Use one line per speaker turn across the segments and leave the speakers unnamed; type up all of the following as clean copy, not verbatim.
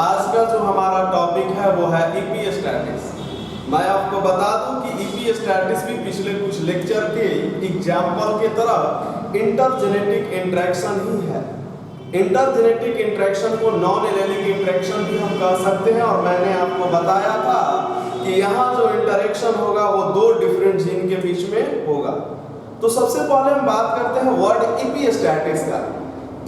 आज का जो हमारा टॉपिक है वो है इपीस्टैटिक्स। मैं आपको बता दूं कि इपीस्टैटिक्स भी पिछले कुछ लेक्चर के एग्जाम्पल के तरह इंटरजेनेटिक इंटरेक्शन ही है। इंटरजेनेटिक इंटरेक्शन को नॉन एलेलिक इंटरेक्शन भी हम कह सकते हैं, और मैंने आपको बताया था कि यहाँ जो इंटरेक्शन होगा वो दो डिफरेंट जीन के बीच में होगा। तो सबसे पहले हम बात करते हैं वर्ड इपीस्टैटिक्स का।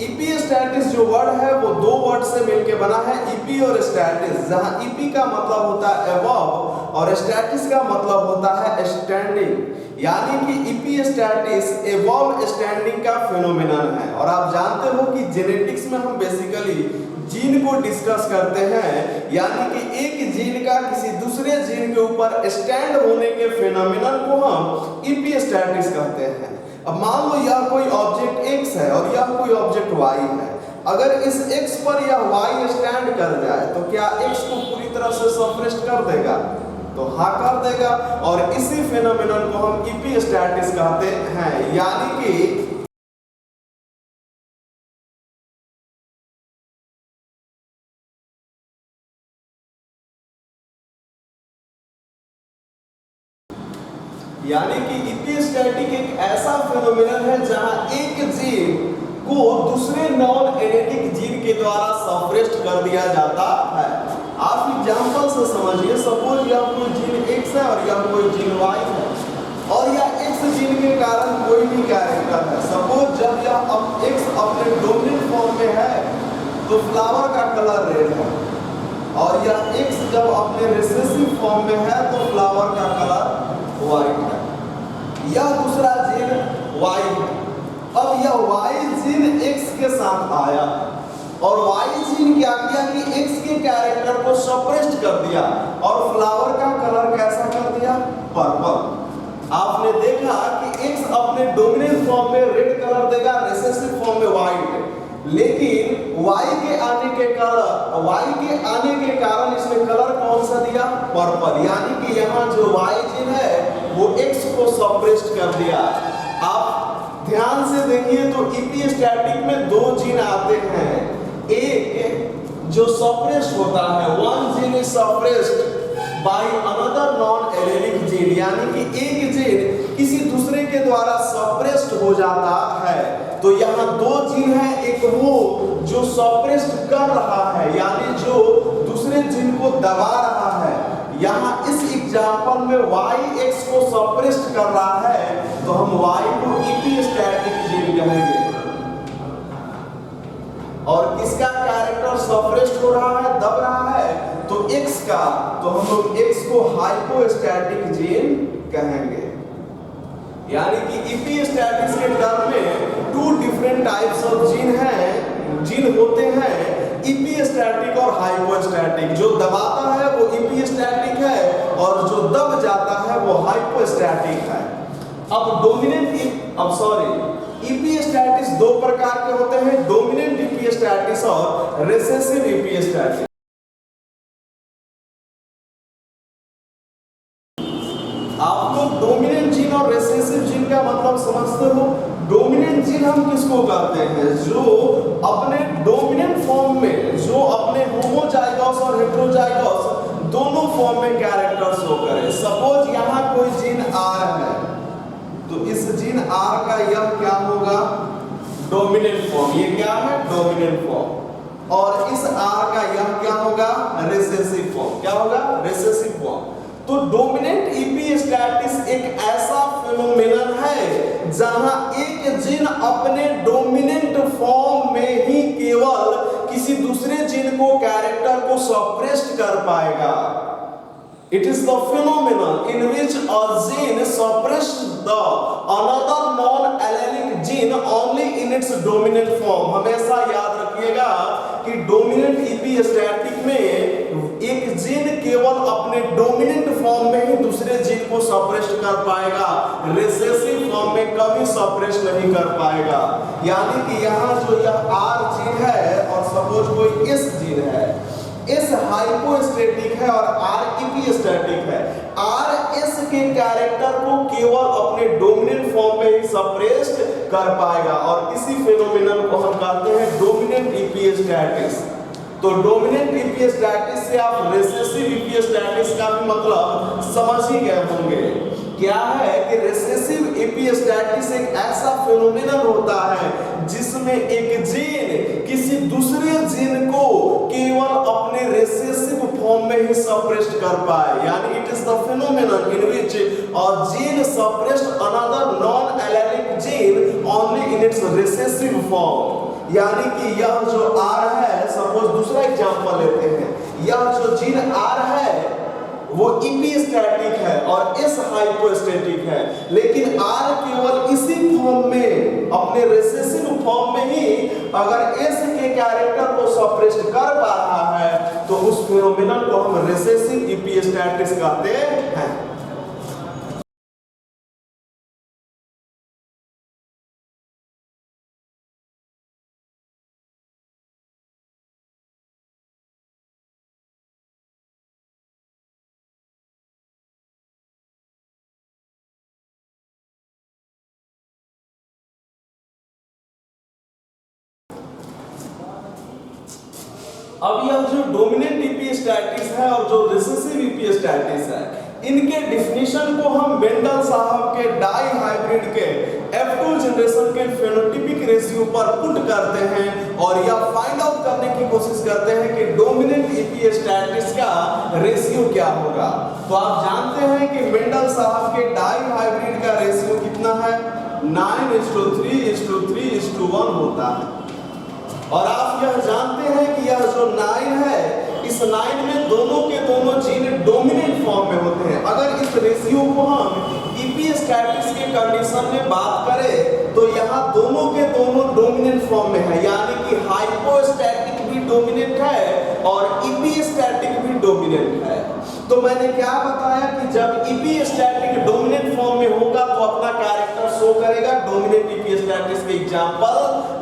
इपीस्टैटिक्स जो वर्ड है वो दो वर्ड से मिलकर बना है, इपी और स्टैटिस, जहां इपी का मतलब होता है अबव और स्टैटिस का मतलब होता है स्टैंडिंग। यानी कि इपीस्टैटिस अबव स्टैंडिंग का फिनोमेनन है। और आप जानते हो कि जेनेटिक्स में हम बेसिकली जीन को डिस्कस करते हैं, यानी कि एक जीन का किसी दूसरे जीन के ऊपर स्टैंड होने के फिनोमेनन को हम इपीस्टैटिस कहते हैं। अब मान लो यह कोई ऑब्जेक्ट x है और यह कोई ऑब्जेक्ट y है। अगर इस x पर यह y स्टैंड कर जाए तो क्या x को पूरी तरह से सप्रेस कर देगा? तो हाँ कर देगा। और इसी फिनोमेनन को हम इपीस्टैटिस कहते हैं। यानी कि इपीस्टैटिक एक ऐसा फिनोमेनन है जहां एक जीन को दूसरे नॉन एनेटिक जीन के द्वारा सप्रेस्ड कर दिया जाता है। आप एग्जांपल से समझिए, सपोज यह कोई जीन x है और यह कोई जीन y है, और यह x जीन के कारण कोई भी कैरेक्टर है। सपोज जब यह x अपने डोमिनेंट फॉर्म में है तो फ्लावर का कलर रेड है, और यह x जब अपने रिसेसिव फॉर्म में है तो फ्लावर का कलर व्हाइट है। यह दूसरा जीन y है। अब यह y जीन x के साथ आया और y जीन क्या किया कि x के कैरेक्टर को सप्रेस्ड कर दिया और फ्लावर का कलर कैसा कर दिया? पर्पल। आपने देखा कि x अपने डोमिनेंट फॉर्म में रेड कलर देगा, रिसेसिव फॉर्म में व्हाइट, लेकिन y के आने के कारण इसने कलर कौन सा दिया? पर्पल। यानी कि यहाँ जो y जीन है वो x को सप्रेस्ड कर दिया। आप ध्यान से देखिए तो इपीस्टैटिक में दो जीन आते हैं। एक जो सप्रेस्ड होता है, one gene is suppressed by another non allylic gene, यानी कि एक जीन किसी दूसरे के द्वारा सप्रेस्ड हो जाता है। तो यहाँ दो जीन है, एक वो जो सप्रेस्ड कर रहा है यानी जो दूसरे जीन को दबा रहा है। यहाँ इस एग्जांपल में y x को सप्रेस्ड कर रहा है तो हम y को इपीस्टैटिक जीन कहेंगे। और किसका कैरेक्टर सप्रेस्ड हो रहा है, दब रहा है? तो x का, तो हम लोग x को हाइपोस्टैटिक जीन कहेंगे। यानी कि इपीस्टैटिक्स के टर्म में two different types of gene होते हैं, इपीस्टैटिक और हाइपोस्टैटिक। जो दबाता है वो इपीस्टैटिक है और जो दब जाता है वो हाइपोस्टैटिक है। इपीस्टैटिस दो प्रकार के होते हैं, डोमिनेंट इपीस्टैटिस और रिसेसिव इपीस्टैटिस। आप लोग डोमिनेंट जीन और रिसेसिव जीन का मतलब समझते हो? डोमिनेंट जीन हम किसको कहते हैं? जो अपने डोमिनेंट फॉर्म में, जो अपने होमोजाइगस और हेटेरोजाइगस दोनों फॉर्म में कैरेक्टर शो करे। सपोज यहाँ कोई जीन R है तो इस जीन R का यह क्या होगा? Dominant form. ये क्या है? Dominant form. और इस R का यह क्या होगा? Recessive form. क्या होगा? Recessive form. तो डोमिनेंट इपीस्टैटिस एक ऐसा फिनोमेनन है जहां एक जीन अपने डोमिनेंट फॉर्म में ही केवल किसी दूसरे जीन को कैरेक्टर को सप्रेस्ड कर पाएगा। It is the phenomenon in which a gene suppresses the another non-allelic gene only in its dominant form। हमेशा याद रखिएगा कि डोमिनेंट इपीस्टैटिक में एक जीन केवल अपने डोमिनेंट फॉर्म में ही दूसरे जीन को सप्रेस कर पाएगा, रिसेसिव फॉर्म में कभी सप्रेस नहीं कर पाएगा। यानी कि यहाँ जो यह R जीन है और सपोज कोई S जीन है, S हाइपोस्टैटिक है और R इपीस्टैटिक है। R S के कैरेक्टर को केवल अपने डोमिनेंट फॉर्म में ही सप्रेस्ड कर पाएगा और इसी फिनोमेनन को हम कहते हैं डोमिनेंट इपीस्टैटिस। तो डोमिनेंट इपिस्टैटिस से आप रेसेसिव इपिस्टैटिस का भी मतलब समझ ही गए होंगे। क्या है कि रेसेसिव इपिस्टैटिस एक ऐसा फिनोमिनन होता है जिसमें एक जीन किसी दूसरे जीन को केवल अपने रेसेसिव फॉर्म में ही सप्रेस्ड कर पाए, यानी it is the phenomenon in which a gene suppressed another non allylic gene only in its recessive form. यानी कि यह जो R है, सपोज दूसरा एग्जांपल लेते हैं, यह जो जीन R है वो इपिस्टैटिक है और S हाइपोस्टैटिक है, लेकिन R केवल इसी फॉर्म में, अपने रेसेसिव फॉर्म में ही अगर S के कैरेक्टर को सप्रेस्ड कर पा रहा है तो उस फिनोमिनन को हम रेसेसिव इपिस्टैटिस कहते हैं। अब यह जो डोमिनेंट इपिस्टैटिस है और जो रिसेसिव इपिस्टैटिस है, इनके डिफिनीशन को हम मेंडल साहब के डाई हाइब्रिड के F2 जनरेशन के फेनोटाइपिक रेशियो पर पुट करते हैं और यह फाइंड आउट करने की कोशिश करते हैं कि डोमिनेंट इपिस्टैटिस का रेशियो क्या होगा। तो आप जानते हैं कि मेंडल साहब के डाई हाइब्रिड का रेशियो कितना है, 9:3:3:1 होता है। और आप यह जानते हैं कि यह जो 9 है, इस 9 में दोनों के दोनों जीन डोमिनेंट फॉर्म में होते हैं। अगर इस रेशियो को हम इपिस्टैटिस के कंडीशन में बात करें तो यहाँ दोनों के दोनों डोमिनेंट फॉर्म में है, यानी कि हाइपोस्टैटिक भी डोमिनेंट है और इपिस्टैटिक भी डोमिनेंट है। तो मैंने क्या बताया कि जब इपिस्टैटिक डोमिनेंट फॉर्म में होगा तो अपना कैरेक्टर शो करेगा डोमिनेंट इपिस्टैटिस के एग्जांपल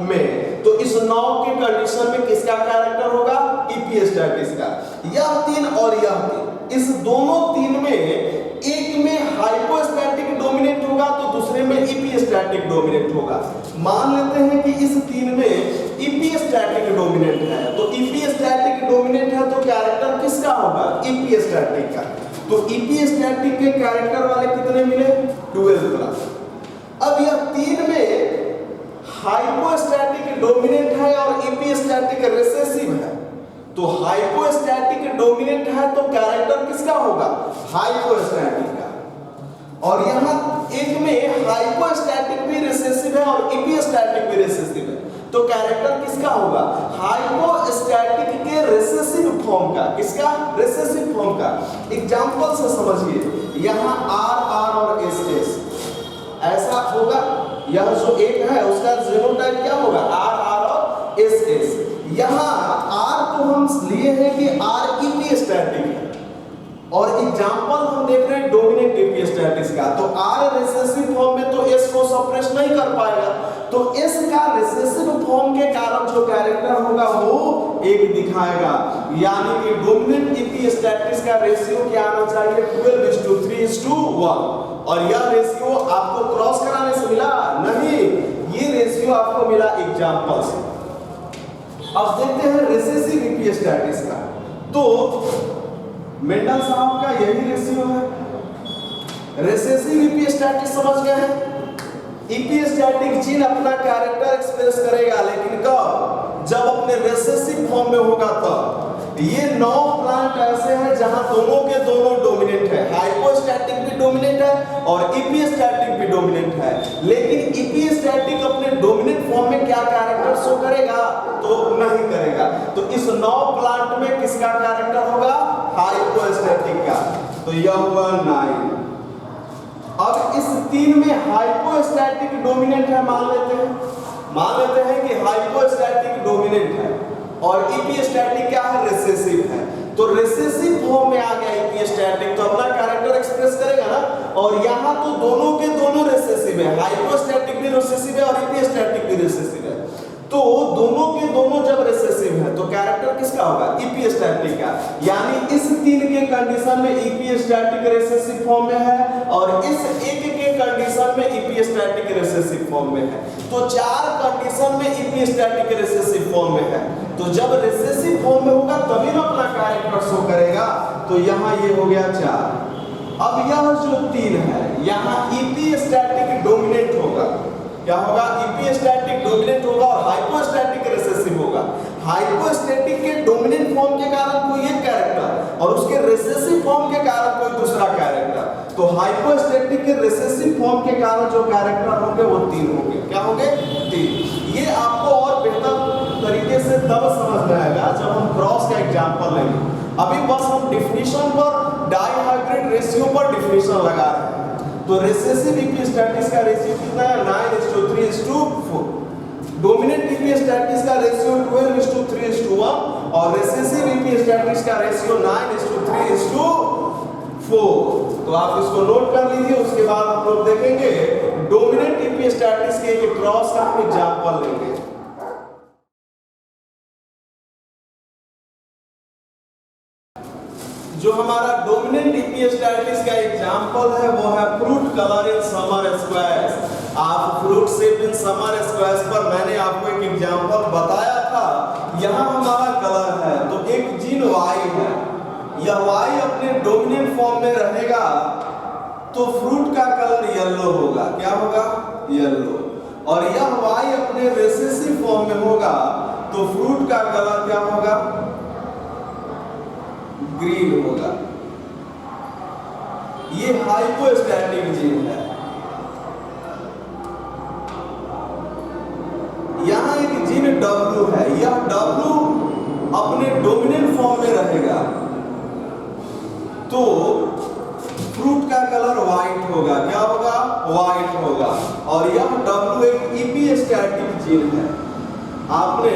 में। तो इस 9 के कंडीशन में किसका कैरेक्टर होगा, इपिस्टैटिस का। यह 3 और यह 3, इस दोनों 3 में एक में हाइपोस्टैटिक डोमिनेंट होगा तो दूसरे में इपिस्टैटिक डोमिनेंट होगा। मान लेते हैं कि इस 3 में इपिस्टैटिक डोमिनेंट है, तो इपिस्टैटिक डोमिनेंट है तो कैरेक्टर किसका होगा, इपिस्टैटिक का। तो इपिस्टैटिक के कैरेक्टर वाले कितने मिले, 12 प्लस। अब यह 3 में हाइपोस्टैटिक डोमिनेंट है और इपिस्टैटिक रिसेसिव है, तो हाइपोस्टैटिक डोमिनेंट है तो कैरेक्टर किसका होगा, हाइपोस्टैटिक का। और यहां एक में हाइपोस्टैटिक भी रिसेसिव है और इपिस्टैटिक भी रिसेसिव है, तो कैरेक्टर किसका होगा, हाइपोस्टैटिक के रिसेसिव फॉर्म का। किसका, रिसेसिव फॉर्म का। एग्जांपल से समझिए, यहां R और S ऐसा होगा, यह जो एक है उसका जीनोटाइप क्या होगा, R और S। यहाँ R तो हम लिए हैं कि R इपिस्टैटिक है और एग्जांपल हम देख रहे हैं डोमिनेंट इपिस्टैटिस का, तो R रिसेसिव फॉर्म में तो S को सप्रेस नहीं कर पाएगा, तो S का रिसेसिव फॉर्म के कारण जो कैरेक्टर होगा वो एक दिखाएगा। यानी कि डोमिनेंट इपिस्टैटिस का रेशियो क्या आना चाहिए, 12:3:1। और यह रेशियो आपको क्रॉस कराने से मिला नहीं, ये रेशियो आपको मिला एग्जांपल से। अब देखते हैं रेसेसिव इपिस्टैटिस का, तो मेंडल साहब का यही रेशियो है। रेसेसिव इपिस्टैटिस समझ गए हैं, इपिस्टैटिक जीन अपना कैरेक्टर एक्सप्रेस करेगा, लेकिन कब, जब अपने रेसेसिव फॉर्म में होगा तब। ये 9 प्लांट ऐसे हैं जहां दोनों के दोनों डोमिनेंट है, हाइपोस्टैटिक भी डोमिनेंट है और इपिस्टैटिक भी डोमिनेंट है, लेकिन इपिस्टैटिक अपने डोमिनेंट फॉर्म में क्या कैरेक्टर शो करेगा, तो नहीं करेगा। तो इस 9 प्लांट में किसका कैरेक्टर होगा, हाइपोस्टैटिक का। तो यह हुआ 9। अब इस 3 में हाइपोस्टैटिक डोमिनेंट है, मान लेते हैं कि हाइपोस्टैटिक डोमिनेंट है और इपिस्टैटिक क्या है, रिसेसिव है। तो रिसेसिव फॉर्म में आ गया इपिस्टैटिक, तो अपना कैरेक्टर एक्सप्रेस करेगा ना। और यहाँ तो दोनों के दोनों रिसेसिव है, हाइपोस्टैटिक भी रिसेसिव है और इपिस्टैटिक भी रिसेसिव है। तो दोनों के दोनों जब रिसेसिव है तो कैरेक्टर किसका होगा, इपिस्टैटिक का। यानी इस 3 के कंडीशन में इपिस्टैटिक रिसेसिव फॉर्म में है और इस 1 के कंडीशन में इपिस्टैटिक रिसेसिव फॉर्म में है। तो 4 कंडीशन में इपिस्टैटिक रिसेसिव फॉर्म में है। तो जब रिसेसिव फॉर्म में होगा तभी ना अपना कैरेक्टर शो करेगा। तो यहाँ ये हो गया 4। अब यह जो 3 है यहाँ इपिस्टैटिक डोमिनेंट होगा। क्या होगा? इपिस्टैटिक डोमिनेंट होगा और हाइपोस्टैटिक रिसेसिव होगा। हाइपोस्टैटिक के डोमिनेंट फॉर्म के कारण कोई एक कैरेक्टर और उसके रिसेसिव फॉर्म के कारण कोई दूसरा कैरेक्टर। तो हाइपोस्टैटिक के रिसेसिव फॉर्म के कारण जो कैरेक्टर होंगे वो 3 होंगे। क्या होंगे? 3। ये आपको और बेहतर तरीके से तब समझ में आएगा जब हम क्रॉस का एग्जांपल लेंगे। अभी बस हम डिफिनीशन पर डाइहाइब्रिड रेशियो पर डिफिनीशन लगा रहे हैं। तो रिसेसिव इपिस्टैटिस का रेशियो कितना है? 9:3:4। डोमिनेंट इपिस्टैटिस का रेशियो 12:3:1 और रिसेसिव इपिस्टैटिस का रेशियो 9:3:4। तो आप इसको नोट कर लीजिए। उसके बाद हम लोग देखेंगे डोमिनेंट इपिस्टैटिस के एक क्रॉस का हम एग्जांपल लेंगे। जो हमारा डोमिनेंट इपिस्टैटिस का एग्जांपल है वो है fruit colour in summer squares. आप fruit shape in summer squares पर मैंने आपको एक एग्जांपल बताया था। यहाँ हमारा कलर है तो एक जीन Y है, यह Y अपने डोमिनेंट फॉर्म में रहेगा तो फ्रूट का कलर येलो होगा। क्या होगा? येलो। और यह Y अपने रिसेसिव फॉर्म में होगा तो फ्रूट का कलर क्या होगा? ग्रीन होगा। ये हाइपोस्टैटिक जीन है। यहां एक जीन W है, यह W अपने डोमिनेंट फॉर्म में रहेगा तो फ्रूट का कलर व्हाइट होगा। क्या होगा? व्हाइट होगा। और यह W एक इपिस्टैटिक जीन है। आपने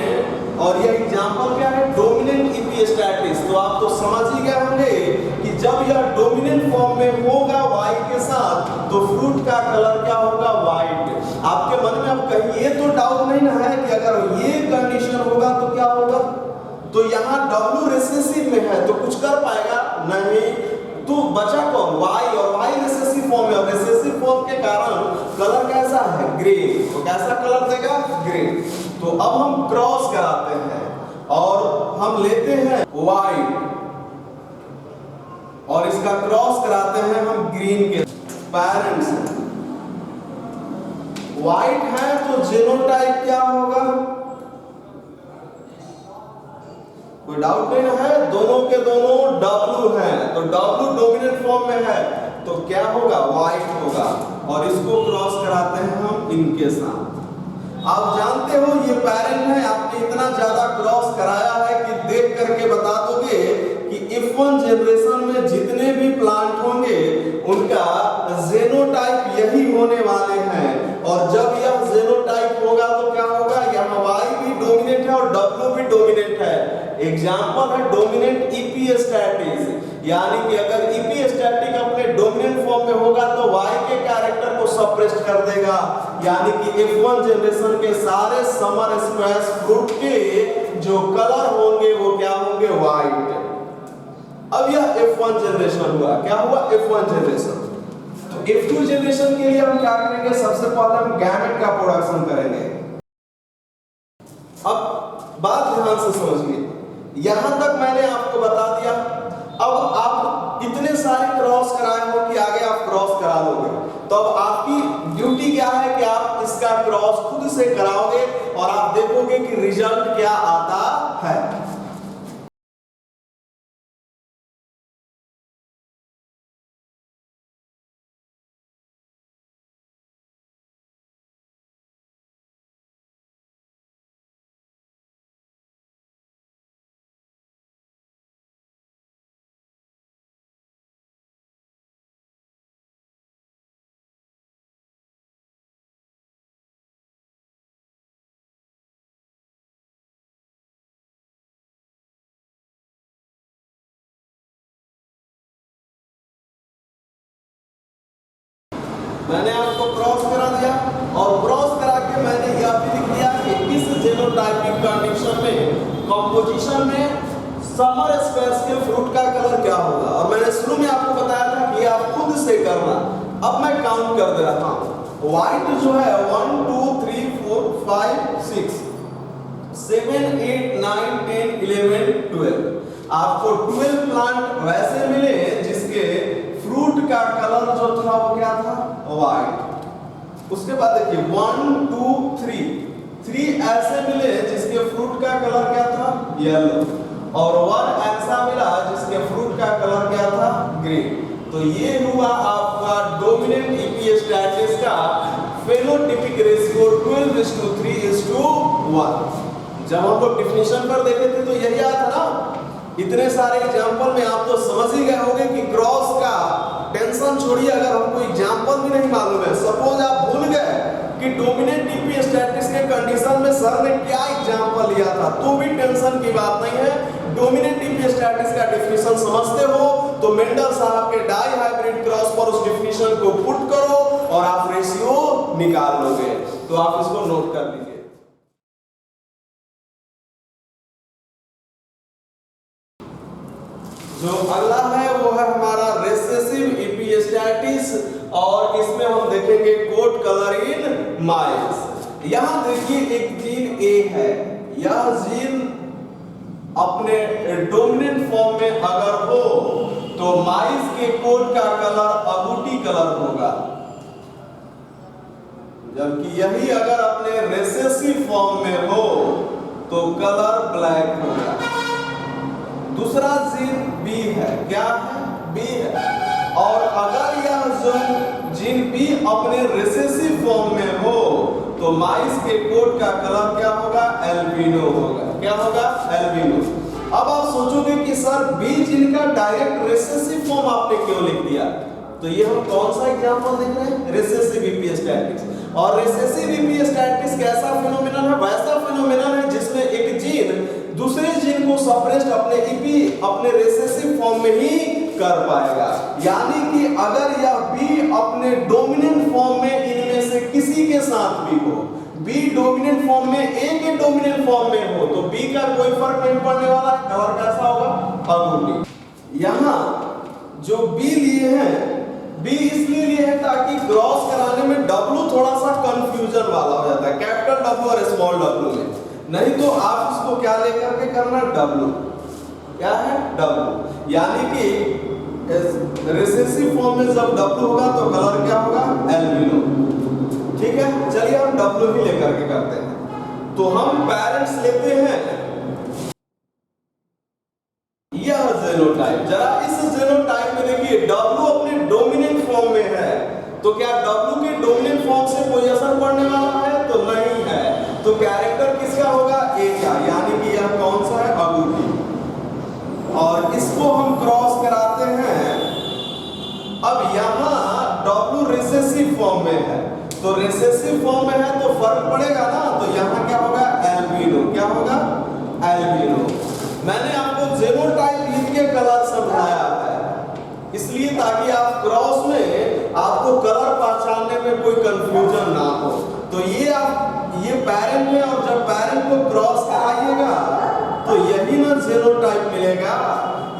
और यह एग्जांपल क्या है? डोमिनेंट इपिस्टैटिस। तो आप तो समझ ही गए होंगे कि जब यह डोमिनेंट फॉर्म में होगा Y के साथ तो फ्रूट का कलर क्या होगा? व्हाइट। आपके मन में अब कहीं ये तो डाउट नहीं ना है कि अगर ये कंडीशन होगा तो क्या होगा? तो यहाँ W रिसेसिव में है तो कुछ कर पाएगा नहीं। तो बचा कौन? Y और Y रिसेसिव फॉर्म में। रिसेसिव फॉर्म के कारण कलर कैसा है? ग्रीन। तो कैसा कलर देगा? ग्रीन। तो अब हम क्रॉस कराते हैं और हम लेते हैं व्हाइट और इसका क्रॉस कराते हैं हम ग्रीन के पेरेंट्स। व्हाइट है तो जीनोटाइप क्या होगा? कोई डाउट नहीं है? दोनों के दोनों W हैं तो W डोमिनेंट फॉर्म में है तो क्या होगा? व्हाइट होगा। और इसको क्रॉस कराते हैं हम इनके साथ। आप जानते हो ये पेरेंट है, आपने इतना ज्यादा क्रॉस कराया है कि देख करके बता दोगे कि F1 जनरेशन में जितने भी प्लांट होंगे उनका जेनोटाइप यही होने वाले हैं। और जब यह जेनोटाइप होगा तो क्या होगा? यहाँ Y भी डोमिनेंट है और W भी डोमिनेंट है। एग्जांपल है डोमिनेंट इपिस्टैटिस, यानी कि अगर इपिस्टैटिक अपने डोमिनेंट फॉर्म में होगा तो Y के कैरेक्टर को सप्रेस कर देगा, यानी कि F1 जनरेशन के सारे समर स्क्वायर्स फ्रूट के जो कलर होंगे वो क्या होंगे? व्हाइट। अब यह F1 जनरेशन हुआ। क्या हुआ? F1 generation. तो F2 जनरेशन के लिए हम क्या करेंगे? सबसे पहले हम गैमेट का प्रोडक्शन करेंगे। अब बात ध्यान से समझिए, यहां तक मैंने आपको बता दिया। अब आप इतने सारे क्रॉस कराए हो कि आगे आप क्रॉस करा लोगे, तो अब आपकी ड्यूटी क्या है कि आप इसका क्रॉस खुद से कराओगे और आप देखोगे कि रिजल्ट क्या आता है। मैंने आपको क्रॉस करा दिया और क्रॉस करा के मैंने यह भी लिख दिया कि इस जीनोटाइपिक कंडीशन में कंपोजिशन में समर स्क्वायर्स के फ्रूट का कलर क्या होगा। और मैंने शुरू में आपको बताया था कि आप खुद से करना। अब मैं काउंट कर दे रहा हूं। व्हाइट जो है 1 2 3 4 5 6, 7, 8, 9, 10, 11, 12 आपको 12 प्लांट वैसे मिले जिसके फ्रूट का कलर जो था वो क्या था, व्हाइट। उसके बाद देखिए 1, 2, 3 ऐसे मिले जिसके फ्रूट का कलर क्या था, येलो, और 1 ऐसा मिला जिसके फ्रूट का कलर क्या था, ग्रीन। तो ये हुआ आपका डोमिनेंट इपिस्टैटिस का फेनोटिपिक रेशियो 12:3:1। जब हम लोग डिफिनेशन पर देखे थे तो यही आया था ना। इतने सारे एग्जांपल में आप तो समझ ही गए होंगे कि क्रॉस का टेंशन छोड़िए, अगर हमको एग्जांपल भी नहीं मालूम है, सपोज आप भूल गए कि डोमिनेंट इपिस्टैटिस के कंडीशन में सर ने क्या एग्जांपल लिया था, तो भी टेंशन की बात नहीं है। डोमिनेंट इपिस्टैटिस का डेफिनेशन समझते हो तो मेंडल साहब के डाई हाइब्रिड क्रॉस पर उस डेफिनेशन को पुट करो और आप रेशियो निकाल लोगे। तो आप इसको नोट कर लीजिए। जो अगला है वो है हमारा रेसेसिव इपिस्टैटिस, और इसमें हम देखेंगे कोट कलर इन माइस। यहां देखिए एक जीन ए है, यह जीन अपने डोमिनेंट फॉर्म में अगर हो तो माइस के कोट का कलर अगूटी कलर होगा, जबकि यही अगर अपने रेसेसिव फॉर्म में हो तो कलर ब्लैक होगा। दूसरा जीन बी है, क्या है, बी है, और अगर यह जीन बी अपने रेसेसिव फॉर्म में हो तो माइस के कोट का कलर क्या होगा, एल्बिनो होगा। क्या होगा, एल्बिनो। अब आप सोचोगे कि सर बी जीन का डायरेक्ट रेसेसिव फॉर्म आपने क्यों लिख दिया, तो ये हम कौन सा एग्जांपल देख रहे हैं, रेसेसिव इपिस्टैटिस। और रेसेसिव इपिस्टैटिस कैसा फिनोमेनन है, वैसा फिनोमेनन है जिसमें एक जीन दूसरे जीन को सप्रेस अपने रेसेसिव फॉर्म में ही कर पाएगा। यानी कि अगर यह बी अपने डोमिनेंट फॉर्म में इनमें से किसी के साथ भी हो, बी डोमिनेंट फॉर्म में ए के डोमिनेंट फॉर्म में हो, तो बी का कोई फर्क नहीं पड़ने वाला, कलर कैसा होगा, अगूटी। यहां जो बी लिए हैं, बी इसलिए लिए हैं ताकि क्रॉस कराने में डब्लू थोड़ा सा कंफ्यूजन वाला हो जाता है, कैपिटल डब्लू और स्मॉल डब्लू में। नहीं तो आप इसको क्या लेकर के करना, डब्लू, क्या है, डब्लू। यानी कि रेसेसिव फॉर्म में जब डब्लू होगा तो कलर क्या होगा, एल्बिनो। ठीक है, चलिए हम डब्लू ही लेकर के करते हैं। तो हम पेरेंट्स लेते हैं यह जीनोटाइप। जरा इस जीनोटाइप में देखिए डब्लू अपने डोमिनेंट फॉर्म में है, तो क्या डब्लू के डोमिनेंट फॉर्म से कोई असर पड़ने वाला है, तो नहीं है। तो कैरेक्टर किसका होगा, ए का, यानी कि यह कौन सा है, अगूटी। और इसको हम क्रॉस कराते हैं। अब यहां डब्लू रेसेसिव फॉर्म में है, तो रेसेसिव फॉर्म में है तो फर्क पड़ेगा ना, तो यहां क्या होगा, एल्बिनो। क्या होगा, एल्बिनो। मैंने आपको जीनोटाइप लिख के कलर समझाया है, इसलिए ताकि आप क्रॉस में आपको कलर पहचानने में कोई कंफ्यूजन ना हो। तो ये पेरेंट है, और जब पेरेंट को क्रॉस कराइएगा तो यही ना जीनोटाइप मिलेगा।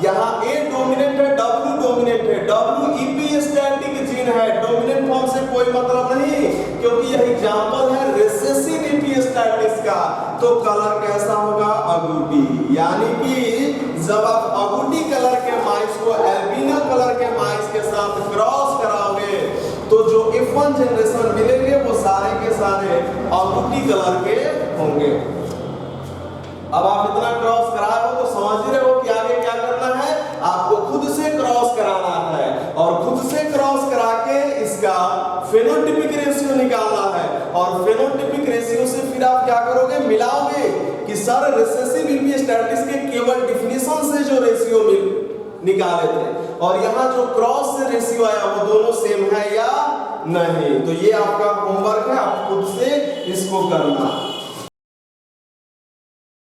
यहाँ ए डोमिनेंट है, डब्ल्यू डोमिनेंट है, डब्ल्यू इपिस्टैटिक जीन है, डोमिनेंट फॉर्म से कोई मतलब नहीं, क्योंकि यह एग्जांपल है रेसेसिव इपिस्टैटिस का। तो कलर कैसा होगा, अगूटी। यानी कि जब आप अगूटी कलर के माइस को एल्बिनो कलर के माइस के साथ क्रॉस कराओगे तो जो F1 जनरेशन मिलेंगे वो सारे के सारे अगूटी कलर के होंगे। अब आप इतना क्रॉस कराए हो तो समझ ही रहे हो कि आगे क्या करना है, आपको खुद से क्रॉस कराना है, और खुद से क्रॉस करा के इसका फेनोटिपिक रेशियो निकालना है। और फेनोटिपिक रेशियो से फिर आप क्या करोगे, मिलाओगे कि सर रेसेसिव इपिस्टैटिस के केवल डिफिनेशन से जो रेशियो निकाले थे और यहाँ जो क्रॉस से रेशियो आया वो दोनों सेम है या नहीं। तो ये आपका होमवर्क है, आप खुद से इसको करना,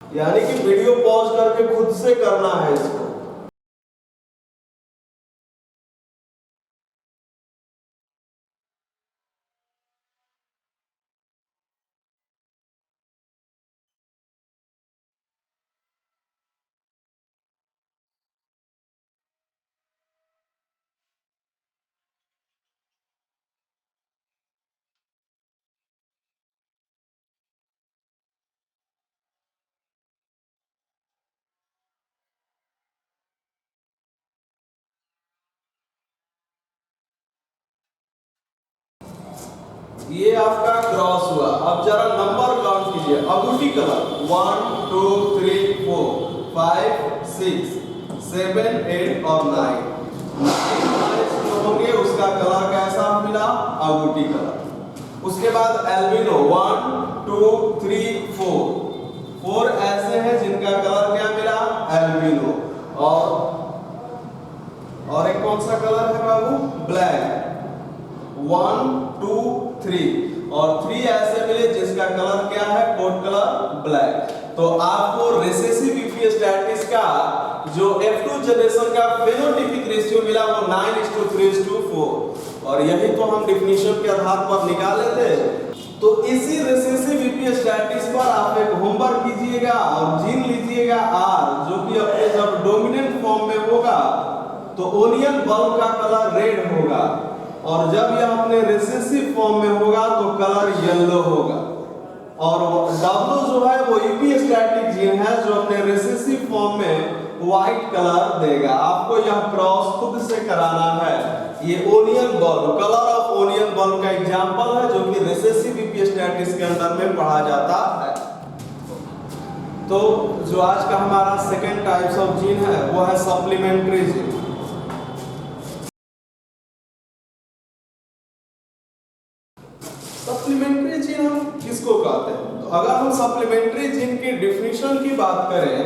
यानी कि वीडियो पॉज करके खुद से करना है इसको। ये आपका क्रॉस हुआ। अब जरा नंबर काउंट कीजिए। अगूटी कलर 1 2 3 4 5 6 7 8 और 9 होंगे। उसका कलर कैसा मिला? अगूटी कलर। उसके बाद एल्बिनो 1 2 3 4 ऐसे हैं जिनका कलर क्या मिला? एल्बिनो। और एक कौन सा कलर है बाबू? ब्लैक। 1 2 3 और 3 ऐसे मिले जिसका कलर क्या है? Coat colour black. तो आपको रिसेसिव इपिस्टैटिस का जो F2 जनरेशन का फेनोटाइपिक रेशियो मिला वो 9:3:4 और यही तो हम डिफिनीशन के आधार पर निकाले थे। तो इसी रिसेसिव इपिस्टैटिस पर आप एक होमवर्क कीजिएगा और जीन लीजिएगा R, जो कि अपने जब डोमिनेंट फॉर्म में होगा तो ओनियन बल्ब का कलर रेड होगा और जब यह अपने रिसेसिव फॉर्म में होगा तो कलर येलो होगा। और W जो है वो इपिस्टैटिक जीन है जो अपने रिसेसिव फॉर्म में व्हाइट कलर देगा। आपको यह क्रॉस खुद से कराना है। ये onion bulb, colour of onion bulb का एग्जांपल है जो कि रिसेसिव इपिस्टैटिस के अंदर में पढ़ा जाता है। तो जो आज का हमारा सेकंड टाइप्स ऑफ जीन है वो है सप्लीमेंट्री जीन। सप्लीमेंट्री जीन हम किसको कहते हैं? तो अगर हम सप्लीमेंट्री जीन की डिफिनीशन की बात करें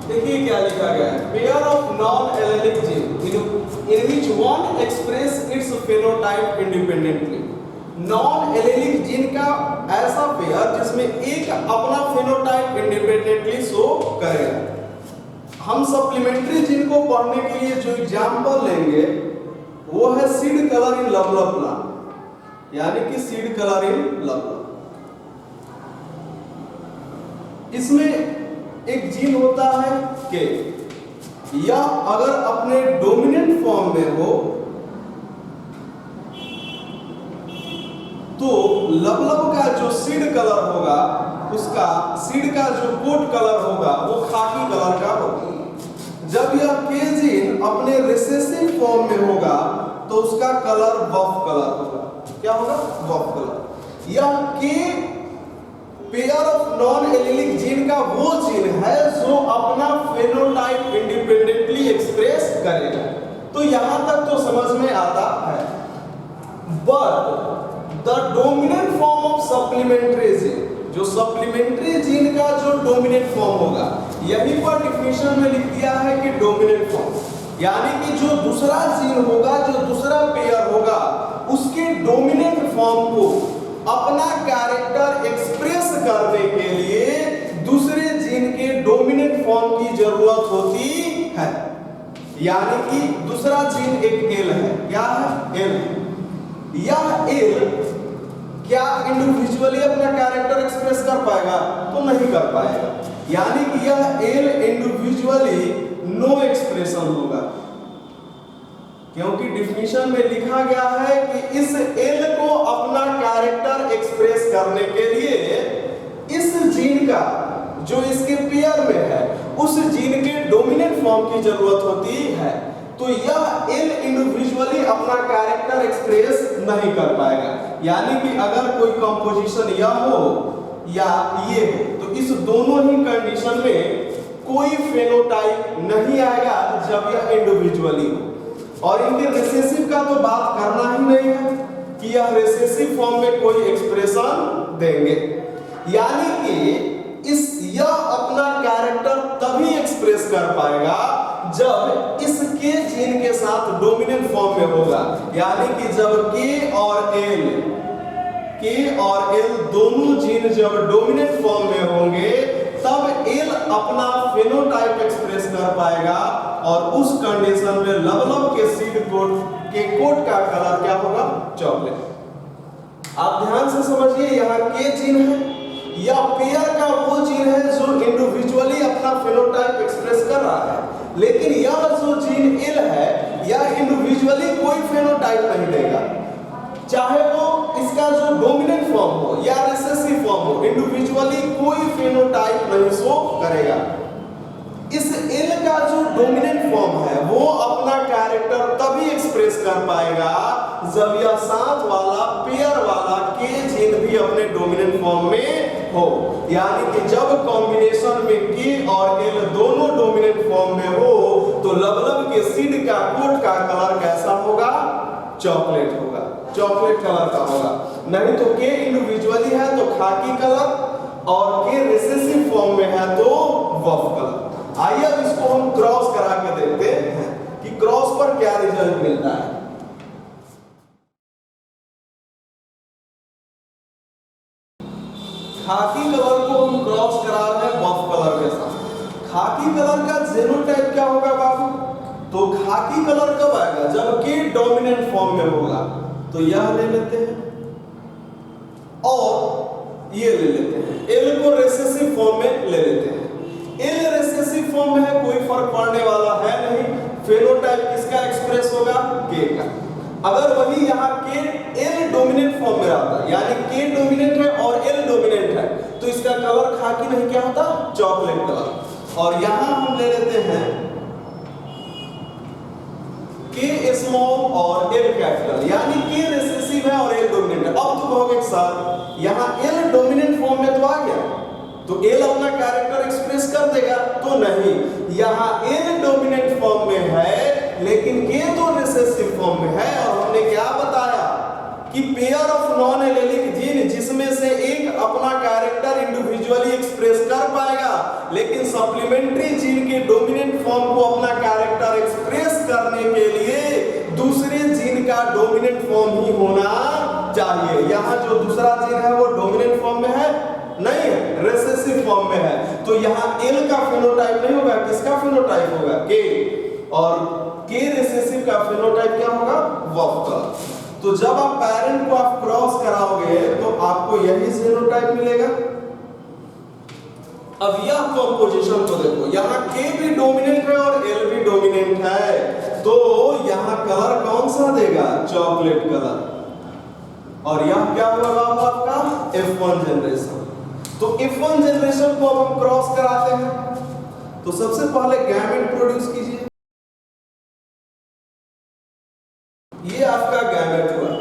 देखिए क्या लिखा गया है। Pair of non allylic gene in which one express it's phenotype independently. Non allylic gene का ऐसा पेयर जिसमें एक अपना फेनोटाइप इंडिपेंडेंटली शो करेगा। हम सप्लीमेंट्री जीन को पढ़ने के लिए जो एग्जांपल लेंगे वो है सीड कलर इन लवलव प्लांट, यानी कि सीड कलर इन लवलव। इसमें एक जीन होता है के, या अगर अपने डोमिनेंट फॉर्म में हो तो लवलव का जो सीड कलर होगा उसका सीड का जो कोट कलर होगा वो खाकी कलर का होगा। जब यह के जीन अपने रिसेसिव फॉर्म में होगा तो उसका कलर बफ कलर होगा। क्या होगा? बफ कलर। यह के pair of non allylic gene का वो जीन है जो अपना फेनोटाइप इंडिपेंडेंटली एक्सप्रेस करेगा। तो यहां तक तो समझ में आता है। But the dominant form of supplementary gene, जो सप्लीमेंट्री जीन का जो डोमिनेंट फॉर्म होगा, यहीं पर डिफिनीशन में लिख दिया है कि डोमिनेंट फॉर्म, यानी कि जो दूसरा जीन होगा, जो दूसरा पेयर होगा, उसके डोमिनेंट फॉर्म को अपना कैरेक्टर एक्सप्रेस करने के लिए दूसरे जीन के डोमिनेंट फॉर्म की जरूरत होती है। यानी कि दूसरा जीन एक एल है। क्या है? एल। यह एल क्या इंडिविजुअली अपना कैरेक्टर एक्सप्रेस कर पाएगा? तो नहीं कर पाएगा। यानी कि यह एल इंडिविजुअली नो एक्सप्रेशन होगा, क्योंकि डिफिनीशन में लिखा गया है कि इस एल को अपना कैरेक्टर एक्सप्रेस करने के लिए इस जीन का जो इसके पेयर में है उस जीन के डोमिनेंट फॉर्म की जरूरत होती है। तो यह एल इंडिविजुअली अपना कैरेक्टर एक्सप्रेस नहीं कर पाएगा। यानी कि अगर कोई कंपोजिशन यह हो या ये हो तो इस दोनों ही कंडीशन में कोई फेनोटाइप नहीं आएगा जब यह इंडिविजुअली हो। और इनके रिसेसिव का तो बात करना ही नहीं है कि यह रिसेसिव फॉर्म में कोई एक्सप्रेशन देंगे। यानी कि यह अपना कैरेक्टर तभी एक्सप्रेस कर पाएगा जब इसके जीन के साथ डोमिनेंट फॉर्म में होगा। यानी कि जब के और एल दोनों जीन जब डोमिनेंट फॉर्म में होंगे तब एल अपना फेनोटाइप एक्सप्रेस कर पाएगा और उस कंडीशन में लवलव के सीड कोट का कलर क्या होगा? चॉकलेट। आप ध्यान से समझिए, यहाँ के जीन है, यह पेयर का वो जीन है जो इंडिविजुअली अपना फेनोटाइप एक्सप्रेस कर रहा है। लेकिन यह जो जीन एल है यह इंडिविजुअली कोई फेनोटाइप नहीं देगा, चाहे वो इसका जो डोमिनेंट फॉर्म हो या रिसेसिव फॉर्म हो, इंडिविजुअली कोई फेनोटाइप नहीं शो करेगा। इस एल का जो डोमिनेंट फॉर्म है वो अपना कैरेक्टर तभी एक्सप्रेस कर पाएगा जब यह साथ वाला पेयर वाला के जीन भी अपने डोमिनेंट फॉर्म में हो, यानी कि जब कॉम्बिनेशन में के और एल दोनों डोमिनेंट फॉर्म में हो तो लवलव के सीड का कोट का कलर कैसा होगा? चॉकलेट होगा, चॉकलेट कलर का होगा। नहीं तो के इंडिविजुअली है तो खाकी कलर और के रिसेसिव फॉर्म में है तो वफ कलर। आइए अब इसको हम क्रॉस करा के देखते हैं कि क्रॉस पर क्या रिजल्ट मिलता है। खाकी कलर को हम क्रॉस करा रहे हैं बफ कलर के साथ। खाकी कलर का जीनोटाइप क्या होगा बाबू? तो खाकी कलर कब आएगा? जब के डोमिनेंट फॉर्म में होगा। तो यह ले लेते हैं और ये ले लेते हैं, एल को रेसेसिव फॉर्म में ले लेते हैं। एल रेसेसिव फॉर्म में है, कोई फर्क पड़ने वाला है नहीं। फेनोटाइप किसका एक्सप्रेस होगा? के का। अगर वही यहाँ के एल डोमिनेंट फॉर्म में रहता, यानी के डोमिनेंट है और एल डोमिनेंट है, तो इसका कलर खाकी नहीं क्या होता? Chocolate colour. और यहां हम ले लेते हैं के स्मॉल और एल कैपिटल, यानी के रिसेसिव है और एल डोमिनेंट है। अब तो कहोगे सर यहाँ एल डोमिनेंट फॉर्म में तो आ गया, तो एल अपना कैरेक्टर एक्सप्रेस कर देगा, तो नहीं, यहाँ एल डोमिनेंट फॉर्म में है लेकिन के तो रिसेसिव फॉर्म में है। और हमने क्या बताया कि pair of non allylic gene जिसमें से एक अपना कैरेक्टर इंडिविजुअली एक्सप्रेस कर पाएगा, लेकिन सप्लीमेंट्री जीन के डोमिनेंट फॉर्म को अपना कैरेक्टर एक्सप्रेस करने के लिए दूसरे जीन का डोमिनेंट फॉर्म ही होना चाहिए। यहाँ जो दूसरा जीन है वो डोमिनेंट फॉर्म में है नहीं है, रेसेसिव फॉर्म में है, तो यहाँ एल का फेनोटाइप नहीं होगा, किसका फेनोटाइप होगा? के। और के रेसेसिव का फेनोटाइप क्या होगा? वफ का। तो जब आप पेरेंट को आप क्रॉस कराओगे तो आपको यही फेनोटाइप मिलेगा। अब यह कंपोजिशन को देखो, यहाँ के भी डोमिनेंट है और एल भी डोमिनेंट है, तो यहाँ कलर कौन सा देगा? Chocolate colour. और यह क्या होगा आपका? F1 generation. तो F1 जनरेशन को अब हम क्रॉस कराते हैं, तो सबसे पहले गैमेट प्रोड्यूस कीजिए। ये आपका गैमेट हुआ।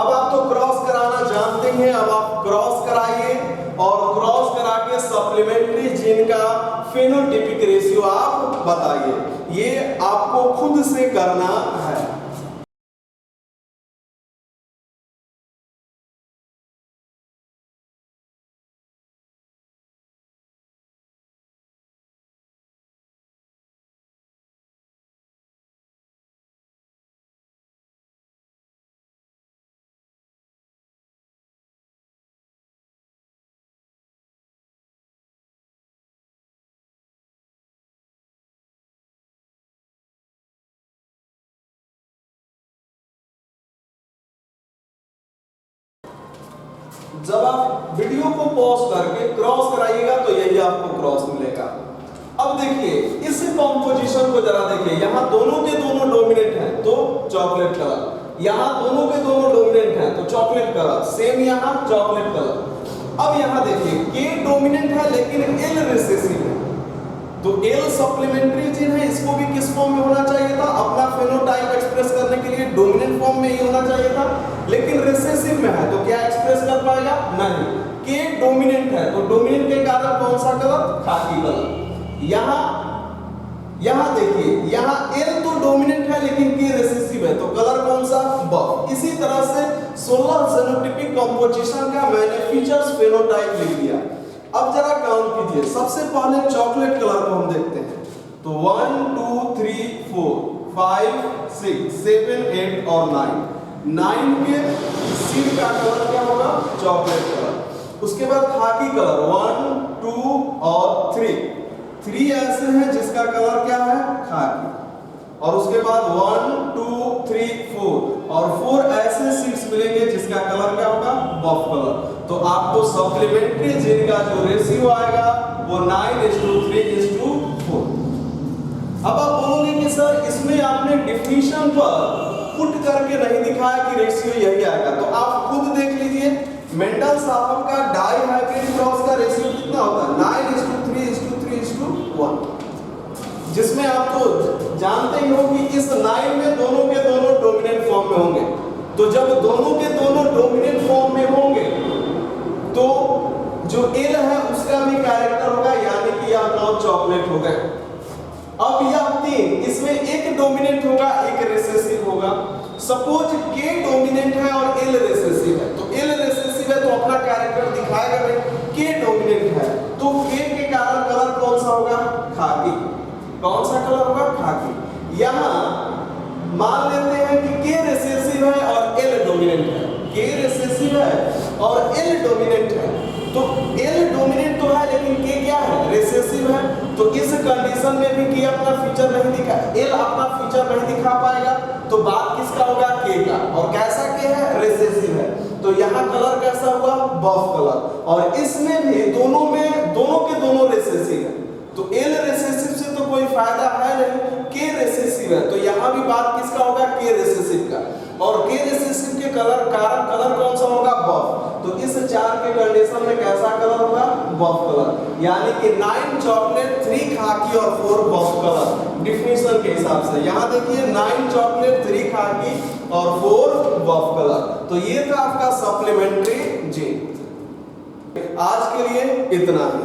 अब आप तो क्रॉस कराना जानते हैं, अब आप क्रॉस कराइए और क्रॉस करा के सप्लीमेंट्री जीन का फेनोटाइपिक रेशियो आप बताइए। ये आपको खुद से करना है। जब आप वीडियो को पॉज करके क्रॉस कराइएगा तो यही आपको क्रॉस मिलेगा। अब देखिए इस कंपोजिशन को जरा देखिए, यहाँ दोनों के दोनों डोमिनेंट हैं तो चॉकलेट कलर, यहाँ दोनों के दोनों डोमिनेंट हैं तो चॉकलेट कलर, सेम यहाँ चॉकलेट कलर। अब यहाँ देखिए के डोमिनेंट है लेकिन एल रिसेसिव है, तो एल सप्लीमेंट्री जीन है, इसको भी किस फॉर्म में होना चाहिए था? अपना फेनोटाइप एक्सप्रेस करने के लिए डोमिनेंट फॉर्म में ही होना चाहिए था, लेकिन रिसेसिव में है तो क्या एक्सप्रेस कर पाएगा? नहीं। के डोमिनेंट है तो डोमिनेंट के कारण कौन सा कलर? खाकी कलर। यहाँ देखिए, यहाँ एल तो डोमिनेंट है लेकिन के रिसेसिव है तो कलर कौन सा? बफ। इसी तरह से 16 फेनोटाइपिक कंपोजिशन का मैंने फीचर्स फेनोटाइप लिख दिया। अब जरा काउंट कीजिए, सबसे पहले चॉकलेट कलर को हम देखते हैं, तो 1 2 3 4 5 6 7 8 और 9 के सीड का कलर क्या होगा? Chocolate colour. उसके बाद खाकी कलर 1 2 और 3 ऐसे हैं जिसका कलर क्या है? खाकी। और उसके बाद 1 2 3 4 और 4 ऐसे सीड्स मिलेंगे जिसका कलर क्या होगा? बफ कलर। तो आपको सप्लीमेंट्री जीन का जो रेशियो आएगा वो 9:3:4। अब आप बोलोगे कि सर इसमें आपने डिफिनीशन पर पुट करके नहीं दिखाया कि रेशियो यही आएगा, तो आप खुद देख लीजिए मेंडल साहब का डाई हाइब्रिड क्रॉस का रेशियो कितना होता है 9:3:3:1, जिसमें आप तो जानते ही हो कि इस 9 में दोनों के दोनों डोमिनेंट फॉर्म में होंगे। तो जब दोनों के दोनों डोमिनेंट फॉर्म में होंगे तो जो एल है उसका भी कैरेक्टर होगा, यानी कि यह 9 चॉकलेट हो गए। अब यह 3, इसमें एक डोमिनेंट होगा एक रिसेसिव होगा। सपोज के डोमिनेंट है और एल रिसेसिव है, तो एल रिसेसिव है तो अपना कैरेक्टर दिखाएगा नहीं, के डोमिनेंट है तो के के कारण कलर कौन सा होगा, खाकी। कौन सा कलर होगा, खाकी। यहां मान लेते हैं कि के रिसेसिव है और एल डोमिनेंट है, के रिसेसिव है और एल डोमिनेंट है, तो एल डोमिनेंट तो है लेकिन के क्या है, रिसेसिव है। तो इस कंडीशन में भी के अपना फीचर नहीं दिखा, एल अपना फीचर नहीं दिखा पाएगा, तो बात किसका होगा, के का। और कैसा के है, रिसेसिव है, तो यहाँ कलर कैसा हुआ, बफ कलर। और इसमें भी दोनों के दोनों रिसेसिव है, तो एल रिसेसिव से तो कोई फायदा है नहीं, के रिसेसिव है, तो यहाँ भी बात किसका होगा, के रिसेसिव का। और के रिसेसिव के कारण कलर कौन सा होगा, बफ। तो इस 4 के कंडीशन में कैसा कलर होगा, बफ कलर, यानी कि 9 चॉकलेट 3 खाकी और 4 बफ कलर डिफिनीशन के हिसाब से। यहाँ देखिए 9 चॉकलेट 3 खाकी और 4 बफ कलर। तो ये था आपका सप्लीमेंट्री जी। आज के लिए इतना ही।